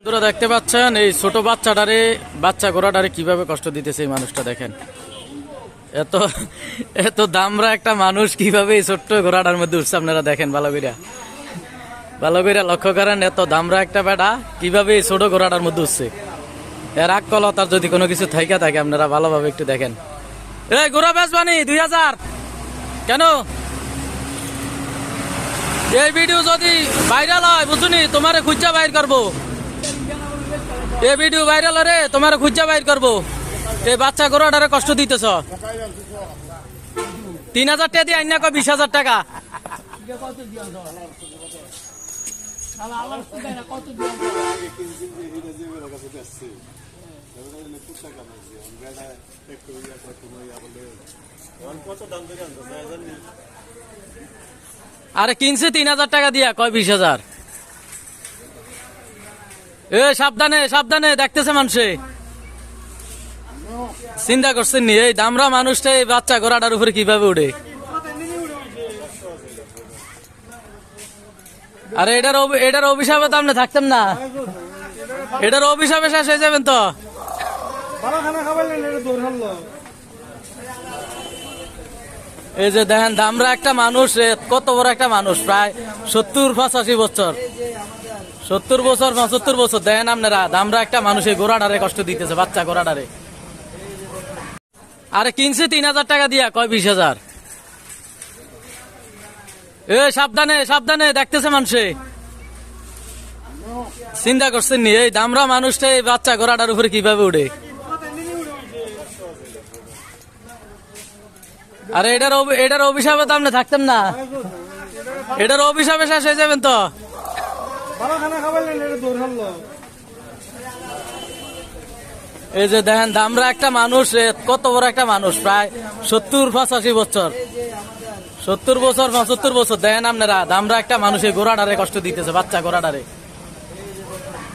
বন্ধুরা দেখতে পাচ্ছেন এই ছোট বাচ্চা ঘোড়াটারে কিভাবে কষ্ট দিতেছে এই মানুষটা। দেখেন এত এত দামরা একটা মানুষ কিভাবে এই ছোট্ট ঘোড়াটার মধ্যে উঠছে। আপনারা দেখেন ভালো করে লক্ষ্য করেন, এত দামরা একটা বেটা কিভাবে এই ছোট ঘোড়াটার মধ্যে উঠছে। এর আকলতার যদি কোনো কিছু থাইকা থাকে আপনারা ভালোভাবে একটু দেখেন। এই ঘোড়া বেচবানি 2000 কেন? এই ভিডিও যদি ভাইরাল হয় বুঝুনি তোমারে খুঁজা বাইর করবো। এই ভিডিও ভাইরাল রে তোমার খুঁজা বাইর করবো। এই বাচ্চা ঘোড়াটারে কষ্ট দিতেছ। 3000 টাকা দিয়ে আইনা কয় 20,000 টাকা। আরে কিনছে 3000 টাকা দিয়া কয় 20,000। এ সাবধানে দেখতেছে মানুষে। চিন্তা করছেন নি এই দামরা মানুষটা এই বাচ্চা ঘোড়াটার উপরে কিভাবে উঠে? আরে এটার অভিশাপে তো আপনি থাকতেন না। এটার অভিশাপে শেষ হয়ে যাবেন তো। এই যে দেখেন দামরা একটা মানুষ, কত বড় একটা মানুষ, প্রায় 70-85 বছর, 70 বছর দেখেন আপনারা। দামরা একটা মানুষ এই ঘোড়াটারে কষ্ট দিতেছে, বাচ্চা ঘোড়াটারে। আরে কিনছে 3000 টাকা দিয়া কয় 20,000। এ সাবধানে দেখতেছে মানুষে। চিন্তা করছেন নি এই দামরা মানুষটা এই বাচ্চা ঘোড়াটার উপরে কিভাবে উঠে? আরে এটার অভিশাপে তো আপনি থাকতেন না। এটার অভিশাপে শেষ হয়ে যাবেন তো। এই যে দেখেন দামরা একটা মানুষ, কত বড় একটা মানুষ, প্রায় 70-85 বছর, 70 বছর 75 বছর দেখেন আপনারা। দামরা একটা মানুষ এই ঘোড়াটারে কষ্ট দিতেছে, বাচ্চা ঘোড়াটারে।